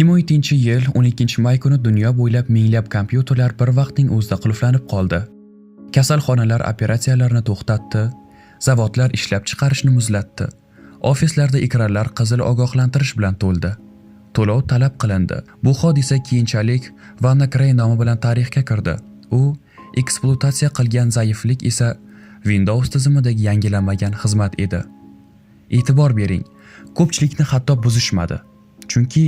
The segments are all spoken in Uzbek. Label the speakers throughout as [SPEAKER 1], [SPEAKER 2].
[SPEAKER 1] 2017-yil 12-may kuni dunyo bo'ylab minglab kompyuterlar bir vaqtning o'zida qulflanib qoldi. Kasalxonalar operatsiyalarni to'xtatdi, zavodlar ishlab chiqarishni muzlatdi. Ofislarda ekranlar qizil ogohlantirish bilan to'ldi. To'lov talab qilindi. Bu hodisa keyinchalik WannaCry nomi bilan tarixga kirdi. U ekspluatatsiya qilgan zaiflik esa Windows tizimidagi yangilanmagan xizmat edi. E'tibor bering, ko'pchilikni hatto buzishmadi. Chunki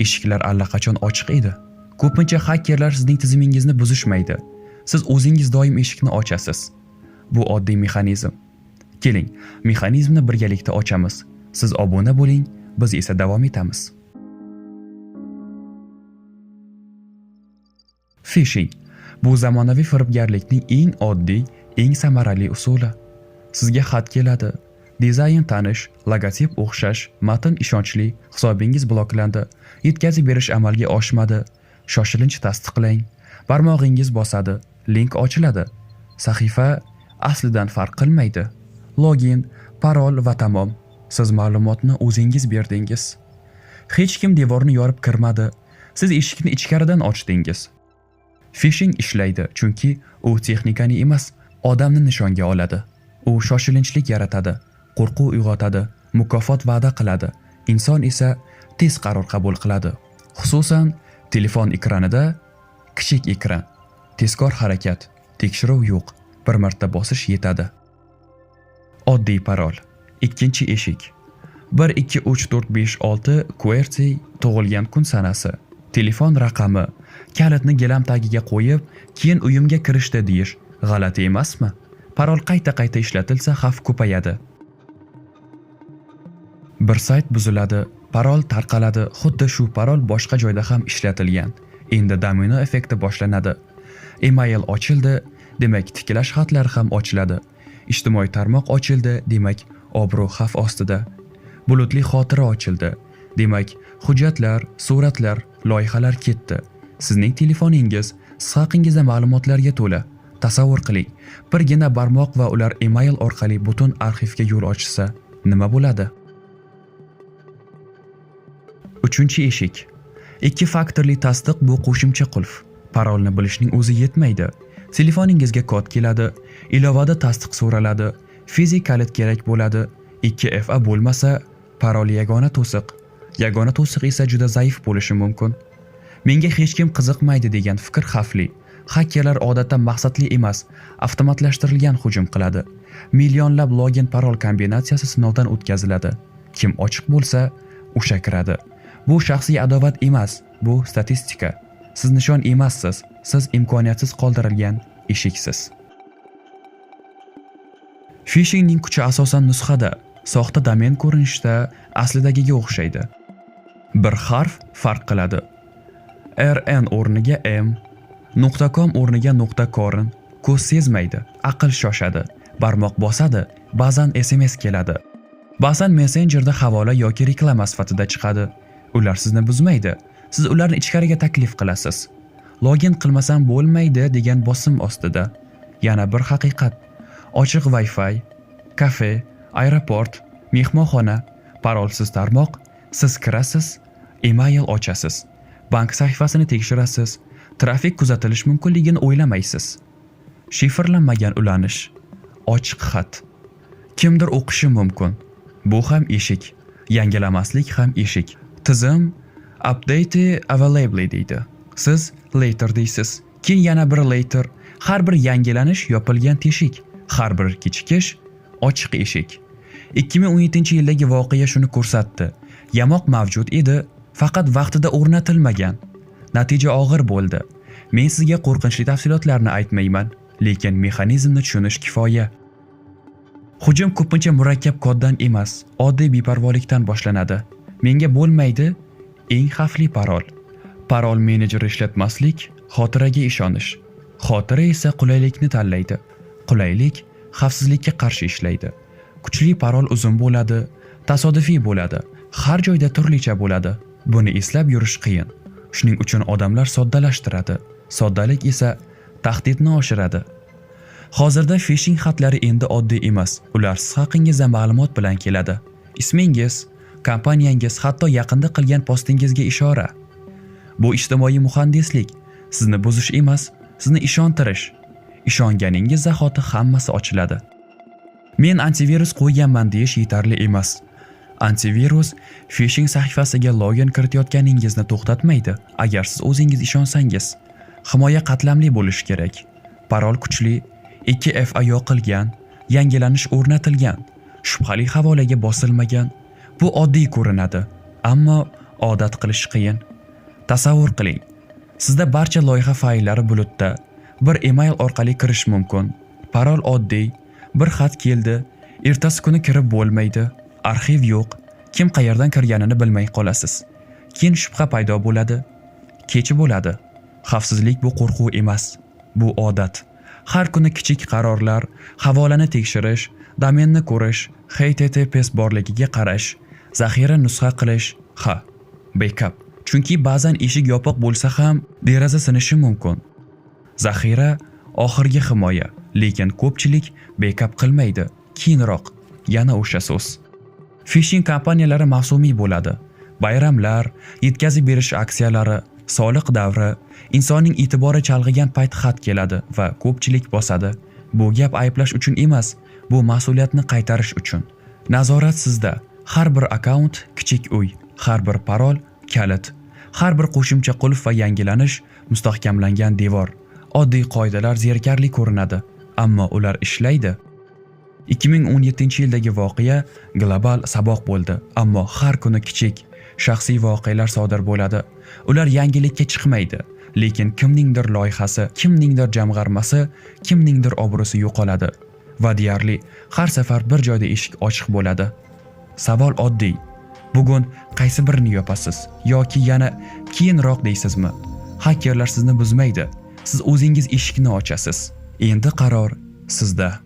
[SPEAKER 1] eshiklar allaqachon ochiq edi. Ko'pincha hakkerlar sizning tizimingizni buzishmaydi. Siz o'zingiz doim eshikni ochasiz. Bu oddiy mexanizm. Keling, mexanizmni birgalikda ochamiz. Siz obuna bo'ling, biz esa davom etamiz. Phishing bu zamonaviy firibgarlikning eng oddiy, eng samarali usuli. Sizga xat keladi. Dizayn tanish, logotip o'xshash, matn ishonchli, hisobingiz bloklandi, yetkazib berish amalga oshmadi. Shoshilinch tasdiqlang. Barmog'ingiz bosadi, link ochiladi. Sahifa aslidan farq qilmaydi. Login, parol va tamom. Siz ma'lumotni o'zingiz berdingiz. Hech kim devorni yorib kirmadi. Siz eshikni ichkaridan ochdingiz. Phishing ishlaydi, chunki u texnikani emas, odamni nishonga oladi. U shoshilinchlik yaratadi, qo'rquv uyg'otadi, mukofot va'da qiladi. Inson esa tez qaror qabul qiladi. Xususan, telefon ekranida kichik ekran, tezkor harakat, tekshiruv yo'q, bir marta bosish yetadi. Oddiy parol, ikkinchi eshik, 123456 QWERTY tug'ilgan kun sanasi, telefon raqami, kalitni gilam tagiga qo'yib, keyin uyimga kirishdi deyish g'alati emasmi? Parol qayta-qayta ishlatilsa xavf ko'payadi. Bir sayt buziladi, parol tarqaladi, xuddi shu parol boshqa joyda ham ishlatilgan. Endi domino effekti boshlanadi. Email ochildi, demak tiklash xatlari ham ochiladi. Ijtimoiy tarmoq ochildi, demak obro' xavf ostida. Bulutli xotira ochildi, demak hujjatlar, suratlar, loyihalar ketdi. Sizning telefoningiz siz haqingizda ma'lumotlarga to'la. Tasavvur qiling, birgina barmoq va ular email orqali butun arxivga yo'l ochsa, nima bo'ladi? Uchinchi eshik. Ikki faktorli tasdiq bu qo'shimcha qulf. Parolni bilishning o'zi yetmaydi. Telefoningizga kod keladi, ilovada tasdiq so'raladi, fizik kalit kerak bo'ladi. 2FA bo'lmasa, parol yagona to'siq. Yagona to'siq esa juda zaif bo'lishi mumkin. Menga hech kim qiziqmaydi degan fikr xavfli. Hakkerlar odatda maqsadli emas, avtomatlashtirilgan hujum qiladi. Millionlab login parol kombinatsiyasi sinovdan o'tkaziladi. Kim ochiq bo'lsa, o'sha kiradi. Bu shaxsiy adovat emas, bu statistika. Siz nishon emassiz, siz imkoniyatsiz qoldirilgan eshiksiz. Phishingning kuchi asosan nusxada, soxta domen ko'rinishda aslidagiga o'xshaydi. Bir harf farq qiladi. RN o'rniga M, .com o'rniga .corn. Ko'z sezmaydi, aql shoshadi, barmoq bosadi, ba'zan SMS keladi. Ba'zan messenjerda havola yoki reklama sifatida chiqadi. Ular sizni buzmaydi, siz ularni ichkariga taklif qilasiz. Login qilmasam bo'lmaydi degan bosim ostida. Yana bir haqiqat. Ochiq Wi-Fi, kafe, aeroport, mehmonxona, parolsiz tarmoq, siz kirasiz, email ochasiz, bank sahifasini tekshirasiz, trafik kuzatilish mumkinligini o'ylamaysiz. Shifrlanmagan ulanish, ochiq xat. Kimdir o'qishi mumkin. Bu ham eshik, yangilamaslik ham eshik. Tizim update available deydi. Siz later deysiz. Keyin yana bir later. Har bir yangilanish yopilgan teshik, har bir kechikish ochiq eshik. 2017-yildagi voqea shuni ko'rsatdi. Yamoq mavjud edi, faqat vaqtida o'rnatilmagan. Natija og'ir bo'ldi. Men sizga qo'rqinchli tafsilotlarni aytmayman, lekin mexanizmni tushunish kifoya. Hujum ko'pincha murakkab koddan emas, oddiy beparvolikdan boshlanadi. Menga bo'lmaydi, eng xavfli parol. Parol menejeri ishlatmaslik, xotiraga ishonish. Xotira esa qulaylikni tanlaydi. Qulaylik xavfsizlikka qarshi ishlaydi. Kuchli parol uzun bo'ladi, tasodifiy bo'ladi, har joyda turlicha bo'ladi. Buni eslab yurish qiyin. Shuning uchun odamlar soddalashtiradi. Soddalik esa tahdidni oshiradi. Hozirda phishing xatlari endi oddiy emas. Ular siz haqingizda ma'lumot bilan keladi. Ismingiz, kompaniyangiz, hatto yaqinda qilgan postingizga ishora. Bu ijtimoiy muhandislik sizni buzish emas, sizni ishontirish. Ishonganingiz zahoti hammasi ochiladi. Men antivirus qo'yganman deyish yetarli emas. Antivirus phishing sahifasiga login kiritayotganingizni to'xtatmaydi. Agar siz o'zingiz ishonsangiz, himoya qatlamli bo'lishi kerak. Parol kuchli, 2FA yoqilgan, yangilanish o'rnatilgan, shubhali havolaga bosilmagan. Bu oddiy ko'rinadi, ammo odat qilish qiyin. Tasavvur qiling. Sizda barcha loyiha fayllari bulutda, bir email orqali kirish mumkin. Parol oddiy, bir xat keldi, ertasi kuni kirib bo'lmaydi. Arxiv yo'q, kim qayerdan kirganini bilmay qolasiz. Keyin shubha paydo bo'ladi. Kechi bo'ladi. Xavfsizlik bu qo'rquv emas, bu odat. Har kuni kichik qarorlar, havolani tekshirish, domenni ko'rish, HTTPS borligiga qarash, zaxira nusxa qilish, backup. Chunki ba'zan eshik yopiq bo'lsa ham deraza sinishi mumkin. Zaxira oxirgi himoya, lekin ko'pchilik backup qilmaydi. Keyinroq yana o'sha so'z. Phishing kompaniyalari mavsumiy bo'ladi. Bayramlar, yetkazib berish aksiyalari, soliq davri, insonning e'tibori chalg'igan payt xat keladi va ko'pchilik bosadi. Bu gap ayblash uchun emas, bu mas'uliyatni qaytarish uchun. Nazorat sizda. Har bir akkaunt kichik uy, har bir parol kalit, har bir qo'shimcha qulf va yangilanish mustahkamlangan devor. Oddiy qoidalar zerikarli ko'rinadi, ammo ular ishlaydi. 2017-yildagi voqea global saboq bo'ldi, ammo har kuni kichik shaxsiy voqealar sodir bo'ladi. Ular yangilikka chiqmaydi, lekin kimningdir loyihasi, kimningdir jamg'armasi, kimningdir obro'si yo'qoladi va deyarli har safar bir joyda eshik ochiq bo'ladi. Savol oddiy. Bugun qaysi birini yopasiz yoki yana keyinroq deysizmi? Hakkerlar sizni buzmaydi. Siz o'zingiz eshikni ochasiz. Endi qaror sizda.